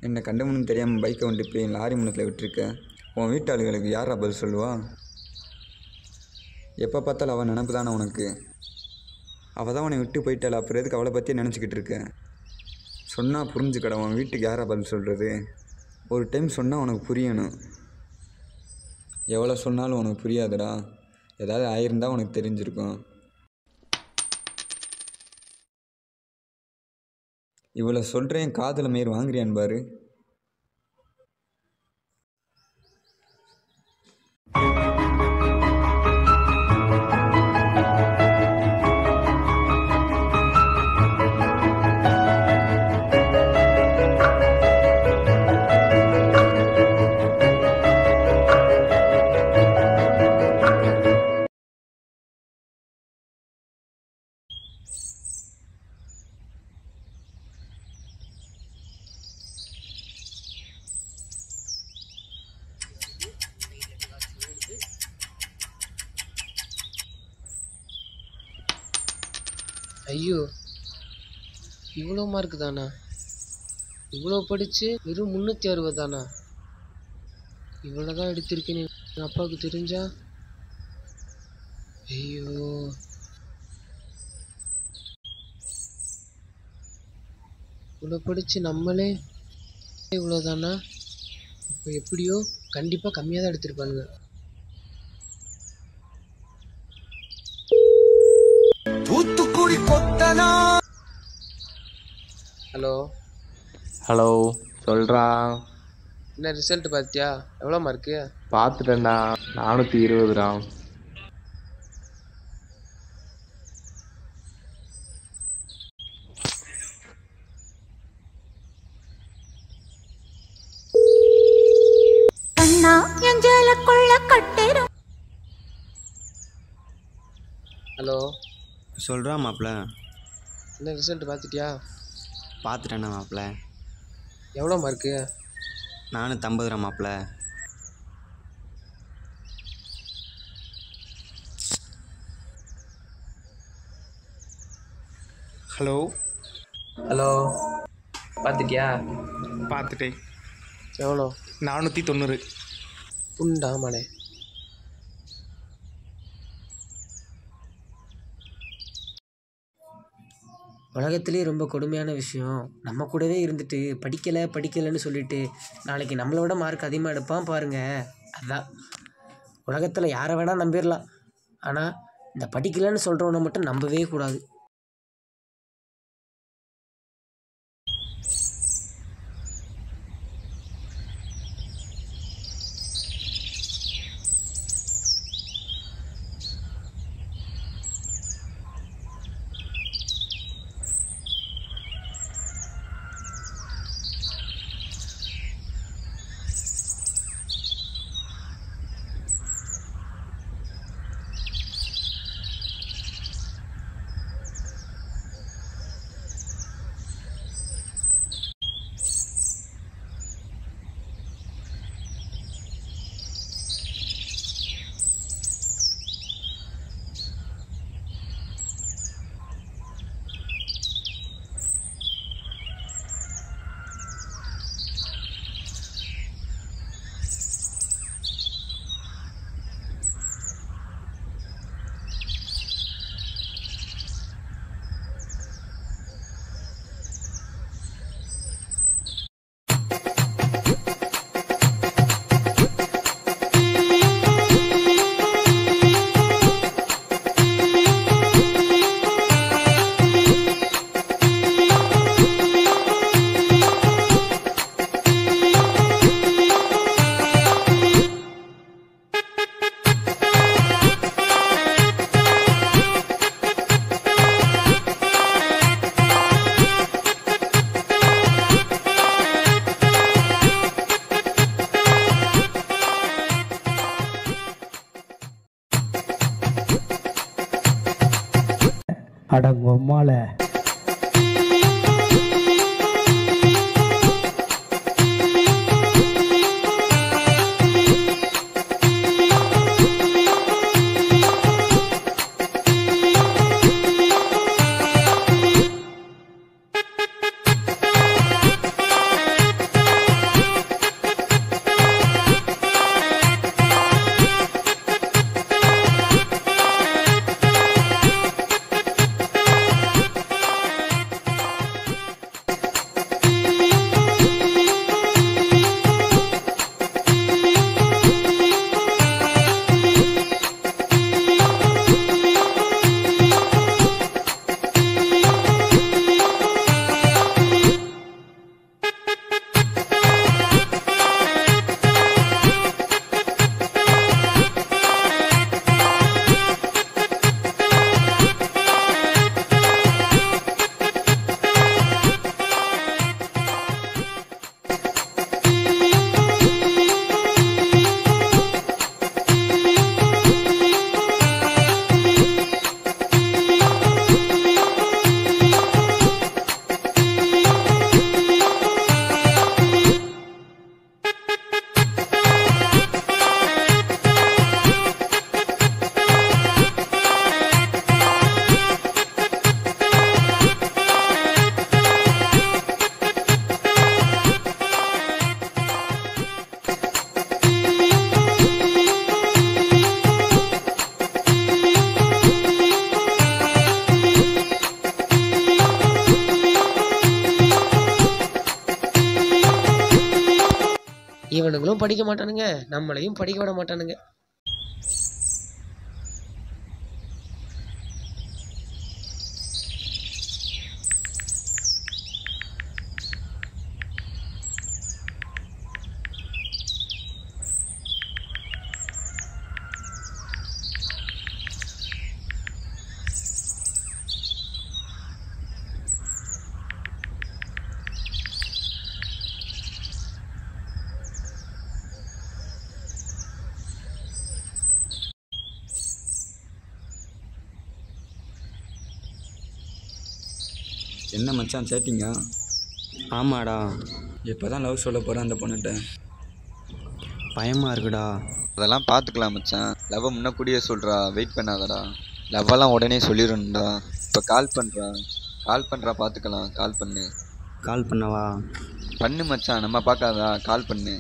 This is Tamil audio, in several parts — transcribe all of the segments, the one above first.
என்னை கண்டமுன்னு தெரியாமல் பைக்கை வந்துட்டு இப்படி லாரி முன்னத்தில் விட்டுருக்க. உன் வீட்டாளுகளுக்கு யாரா பதில் சொல்லுவா? எப்போ பார்த்தாலும் அவள் நினப்பு தானே உனக்கு. அவள் தான் உன்னை விட்டு போயிட்டாள். அப்புறம் எதுக்கு அவளை பற்றியே நினச்சிக்கிட்டு இருக்க? சொன்னால் புரிஞ்சுக்கடா. உன் வீட்டுக்கு யாரா பதில் சொல்கிறது? ஒரு டைம் சொன்னால் உனக்கு புரியணும். எவ்வளோ சொன்னாலும் உனக்கு புரியாதுடா. ஏதாவது ஆயிருந்தால் உனக்கு தெரிஞ்சிருக்கும். இவ்வளோ சொல்கிறேன், காதில் மயிர் வாங்குறியான்னு பாரு. ஐயோ, இவ்வளோ மார்க்கு தானா? இவ்வளோ படித்து வெறும் 360 தானா? இவ்வளோ தான் எடுத்திருக்கேன்னு எங்கள் அப்பாவுக்கு தெரிஞ்சா? ஐயோ, இவ்வளோ படித்து நம்மளே இவ்வளோ தானா? இப்போ எப்படியோ கண்டிப்பாக கம்மியாக தான் எடுத்திருப்பானுங்க. ஹலோ ஹலோ, சொல்கிறா. என்ன ரிசல்ட் பார்த்தியா? எவ்வளோ மார்க்கு? பார்த்துட்டேன்டா, 420டா. ஹலோ, சொல்கிறா மாப்பிள்ள. என்ன ரிசல்ட் பார்த்துட்டியா? பார்த்துட்டேண்ணா மாப்பிள்ள. எவ்வளோ மார்க்கு? 450 மாப்பிள்ள. ஹலோ ஹலோ, பார்த்துட்டியா? பார்த்துட்டேன். எவ்வளோ? 490. உண்டாமனே. உலகத்திலே ரொம்ப கொடுமையான விஷயம், நம்ம கூடவே இருந்துட்டு படிக்கலைன்னு சொல்லிட்டு நாளைக்கு நம்மளோட மார்க் அதிகமாக எடுப்பான் பாருங்க. அதுதான் உலகத்தில் யாரை வேணால் நம்பிடலாம். ஆனால் இந்த படிக்கலைன்னு சொல்கிறவனை மட்டும் நம்பவே கூடாது. அடங்கொம்மால அவனுங்களும் படிக்க மாட்டானுங்க, நம்மளையும் படிக்க விட மாட்டானுங்க. என்ன மச்சான் சேட்டிங்கா? ஆமாடா. இப்போ தான் லவ் சொல்ல போகிறேன் அந்த பொண்ணுகிட்ட. பயமாக இருக்குடா. அதெல்லாம் பார்த்துக்கலாம் மச்சான். லவ்வை முன்னக்கூடியே சொல்கிறா, வெயிட் பண்ணாதடா. லவ்வெல்லாம் உடனே சொல்லிடணும்டா. இப்போ கால் பண்ணுறா பார்த்துக்கலாம். கால் பண்ணு. கால் பண்ணவா? பண்ணு மச்சான், நம்ம பார்க்காதா, கால் பண்ணு.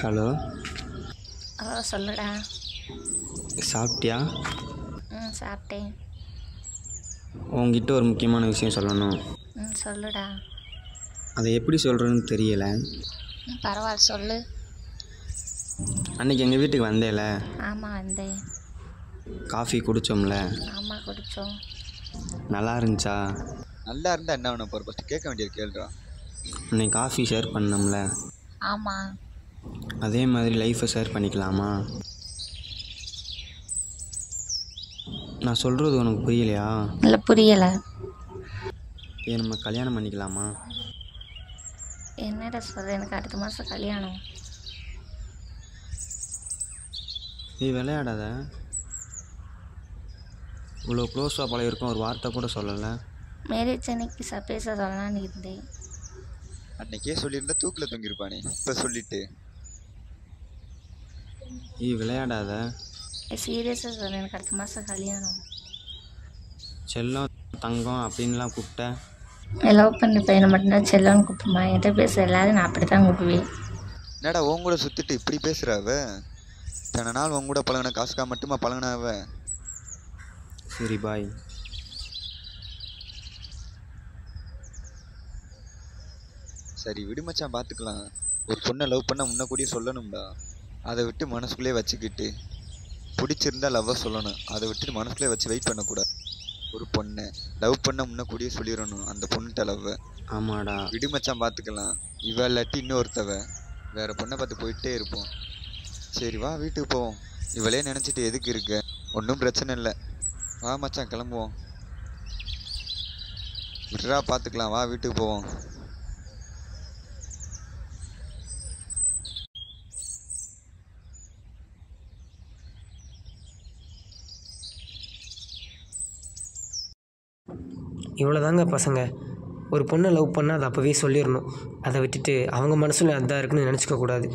ஹலோ. சொல்லுடா. சாப்பிட்டியா? சாப்பிட்டேன். உங்ககிட்ட ஒரு முக்கியமான விஷயம் சொல்லணும். சொல்லுடா. அதை எப்படி சொல்கிறேன்னு தெரியலை. பரவாயில்ல சொல்லு. அன்றைக்கி எங்கள் வீட்டுக்கு வந்தேல? ஆமாம் வந்தேன். காஃபி குடித்தோம்ல? ஆமாம் குடித்தோம். நல்லா இருந்துச்சா? நல்லா இருந்தால் என்ன பண்ண போகிற? ஃபஸ்ட்டு கேட்க வேண்டியது கேள்றா. அன்றைக்கி காஃபி ஷேர் பண்ணோம்ல? ஆமாம். அதே மாதிரி லைஃப்பை ஷேர் பண்ணிக்கலாமா? நான் சொல்கிறது உனக்கு புரியலையா? இல்லை புரியலை. ஏன் நம்ம கல்யாணம் பண்ணிக்கலாமா? என்னடா சொல்கிற? எனக்கு அடுத்த மாதம் கல்யாணம். நீ விளையாடாத. இவ்வளோ க்ளோஸாக பழகிருக்கோம், ஒரு வார்த்தை கூட சொல்லலை. மேரேஜ் அன்னைக்கு சர்ப்ரைஸாக சொல்லலான்னு இருந்தேன். அன்னைக்கே சொல்லியிருந்தா தூக்கில் தொங்கியிருப்பானே, இப்போ சொல்லிட்டு. நீ விளையாடாத. சீரியஸாக சொல்கிறேன், எனக்கு அடுத்த மாதம் கல்யாணம். செல்லம் தங்கம் அப்படின்லாம் கூப்பிட்ட? லவ் பண்ணி பையனை மட்டும்தான் செல்லன்னு கூப்பிடுமா? என்கிட்ட பேச எல்லாரும் நான் அப்படி தான் கூப்பிடுவேன். என்னடா உன் கூட சுற்றிட்டு இப்படி பேசுகிறாவ? இத்தனை நாள் உன் கூட பழகின காசுக்கா மட்டுமா பழகினாவ? சரி பாய். சரி விடு மச்சான், பார்த்துக்கலாம். ஒரு பொண்ணை லவ் பண்ண முன்ன கூடிய சொல்லணும்டா. அதை விட்டு மனசுக்குள்ளே வச்சுக்கிட்டு பிடிச்சிருந்தா லவ்வை சொல்லணும். அதை விட்டுட்டு மனசுக்குள்ளே வச்சு வெயிட் பண்ணக்கூடாது. ஒரு பொண்ணை லவ் பண்ண முன்ன கூடிய சொல்லிடணும் அந்த பொண்ணுகிட்ட லவ்வை. ஆமாடா. விடு மச்சான், பார்த்துக்கலாம். இவ இல்லாட்டி இன்னொருத்தவ வேற பொண்ணை பார்த்து போயிட்டே இருப்போம். சரி வா வீட்டுக்கு போவோம். இவளே நினச்சிட்டு எதுக்கு இருக்க? ஒன்றும் பிரச்சனை இல்லை. வா மச்சான் கிளம்புவோம். விட்றா பார்த்துக்கலாம், வா வீட்டுக்கு போவோம். இவ்வளோதாங்க பசங்க. ஒரு பொண்ணை லவ் பண்ணால் அதை அப்போவே சொல்லிடணும். அதை விட்டுட்டு அவங்க மனசுல அதான் இருக்குன்னு நினச்சிக்கக்கூடாது.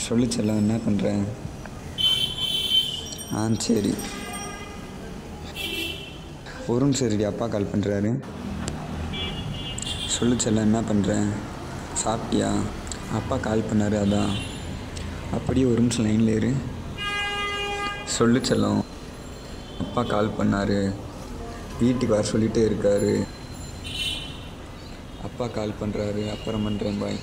சொல்லிச்செல்லாம் என்ன பண்ணுறேன்? சரி ஒரு நிமிஷம் சரிடி, அப்பா கால் பண்ணுறாரு. சொல்லிச்செல்லாம் என்ன பண்ணுறேன்? சாப்பிட்டியா? அப்பா கால் பண்ணார், அதான். அப்படியே ஒரு நிமிஷம் லைனில் இரு. சொல்லிச்செல்லம், அப்பா கால் பண்ணார், வீட்டுக்கு வர சொல்லிகிட்டே இருக்கார். அப்பா கால் பண்ணுறாரு, அப்புறம் பண்ணுறேன், பாய்.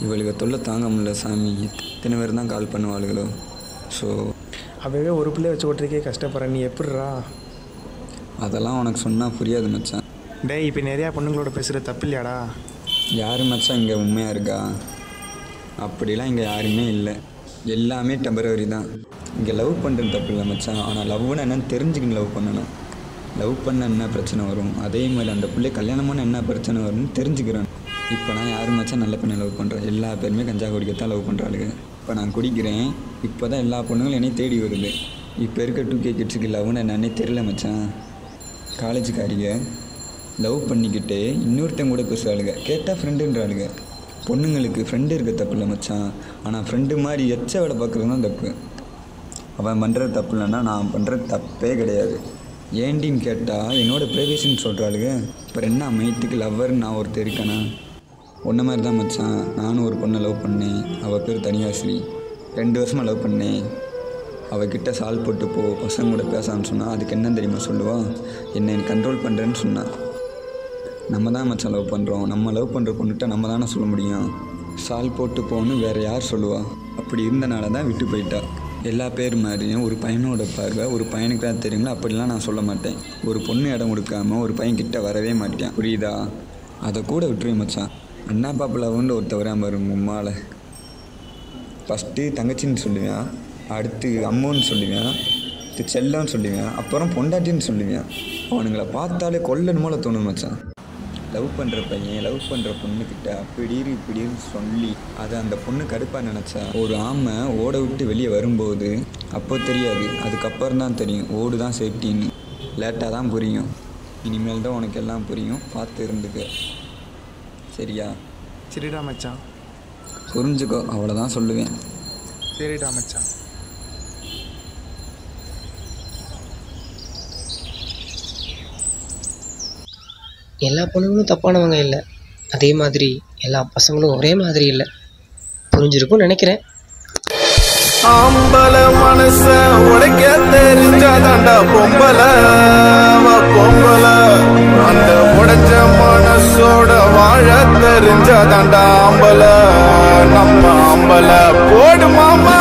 இவளுக்கு தொல்லை தாங்க முடியல சாமி. இத்தனை பேர் தான் கால் பண்ணுவாளுகளோ. ஸோ அப்போவே ஒரு பிள்ளை வச்சு ஓட்டுறதுக்கே கஷ்டப்படுறேன், நீ எப்படிறா? அதெல்லாம் உனக்கு சொன்னால் புரியாது மச்சான். டேய் இப்போ நிறையா பொண்ணுங்களோட பேசுகிற தப்பு இல்லையாடா? யார் மச்சான் இங்கே உண்மையாக இருக்கா? அப்படிலாம் இங்கே யாருமே இல்லை. எல்லாமே டெம்பரவரி தான். இங்கே லவ் பண்ணுறது தப்பு இல்லை மச்சான். ஆனால் லவ்னு என்னன்னு தெரிஞ்சுக்கின்னு லவ் பண்ணணும். லவ் பண்ண என்ன பிரச்சனை வரும், அதே மாதிரி அந்த பிள்ளை கல்யாணம் பண்ண என்ன பிரச்சனை வரும்னு தெரிஞ்சுக்கிறேன். இப்போ நான் யார் மச்சான் நல்ல பெண்ணை லவ் பண்ணுறேன்? எல்லா பேருமே கஞ்சா குடிக்கத்தான் லவ் பண்ணுறாளுங்க. இப்போ நான் குடிக்கிறேன், இப்போ தான் எல்லா பொண்ணுங்களும் என்னை தேடி வருது. இப்போ இருக்க 2K கிட்ஸுக்கு லவ்னு என்னன்னே தெரியல மச்சான். காலேஜுக்காரிங்க லவ் பண்ணிக்கிட்டே இன்னொருத்தங்க கூட பேசுகிறாளுங்க, கேட்டால் ஃப்ரெண்டுன்றாளுங்க. பொண்ணுங்களுக்கு ஃப்ரெண்டு இருக்க தப்பு இல்லை மச்சான், ஆனால் ஃப்ரெண்டு மாதிரி எச்ச வேலை பார்க்குறது தான் தப்பு. அவன் பண்ணுறது தப்பு இல்லைன்னா நான் பண்ணுறது தப்பே கிடையாது. ஏண்டின்னு கேட்டால் என்னோடய ப்ரைவேசின்னு சொல்கிறாளுங்க. அப்புறம் என்ன மைத்துக்கு லவ்வர்னு நான் ஒருத்தர் இருக்கேனா? ஒன்றை மாதிரி தான் மச்சான், நானும் ஒரு பொண்ணை லவ் பண்ணேன். அவள் பேர் தனியாஸ்ரீ. 2 வருஷமாக லவ் பண்ணேன். அவகிட்ட சால் போட்டு போ, பசங்க கூட பேசான்னு சொன்னால் அதுக்கு என்ன தெரியுமா சொல்லுவான்? என்னை கண்ட்ரோல் பண்ணுறேன்னு சொன்னான். நம்ம தான் மச்சான் லவ் பண்ணுறோம், நம்ம லவ் பண்ணுற பொண்ணுகிட்ட நம்ம தானே சொல்ல முடியும். சால் போட்டு போன்னு வேறு யார் சொல்லுவா? அப்படி இருந்தனால தான் விட்டு போயிட்டா. எல்லா பேர் மாதிரியும் ஒரு பையனோட பார்வை ஒரு பையனுக்கு தான் தெரியுங்களா, அப்படிலாம் நான் சொல்ல மாட்டேன். ஒரு பொண்ணு இடம் கொடுக்காமல் ஒரு பையன் கிட்ட வரவே மாட்டேன், புரியுதா? அதை கூட விட்டுருவேன் மச்சான். அண்ணா பாப்பலாவுன்னு ஒருத்த வராம பாருங்க உம்மால். ஃபஸ்ட்டு தங்கச்சின்னு சொல்லுவேன், அடுத்து அம்முன்னு சொல்லுவேன், அடுத்து செல்லன்னு சொல்லுவேன், அப்புறம் பொண்டாட்டின்னு சொல்லுவேன். அவனுங்களை பார்த்தாலே கொல்லணுமோல தோணும் மச்சான். லவ் பண்ணுற பையன் லவ் பண்ணுற பொண்ணுக்கிட்ட இப்படின்னு சொல்லி அதை அந்த பொண்ணு கடுப்பாக நினச்சா ஒரு ஆமை ஓட விட்டு வெளியே வரும்போது அப்போ தெரியாது, அதுக்கப்புறம் தான் தெரியும் ஓடு தான் சேஃப்டின்னு. லேட்டாக தான் புரியும். இனிமேல் தான் உனக்கு எல்லாம் புரியும், பார்த்து இருந்துக்க, சரியா? சரிடா மச்சான். புரிஞ்சுக்கோ, அவ்வளோதான் சொல்லுவேன். சரிடா மச்சான். எல்லா பொண்ணுங்களும் தப்பானவங்க இல்லை, அதே மாதிரி எல்லா பசங்களும் ஒரே மாதிரி இல்லை. புரிஞ்சிருக்கும்னு நினைக்கிறேன். ஆம்பல மனச உடைக்க தெரிஞ்சாதாண்டா பொம்பல பொம்பல. அந்த உடைஞ்ச மனசோட வாழ தெரிஞ்சாதாண்டா ஆம்பல. நம்ம ஆம்பல போடு மாமா.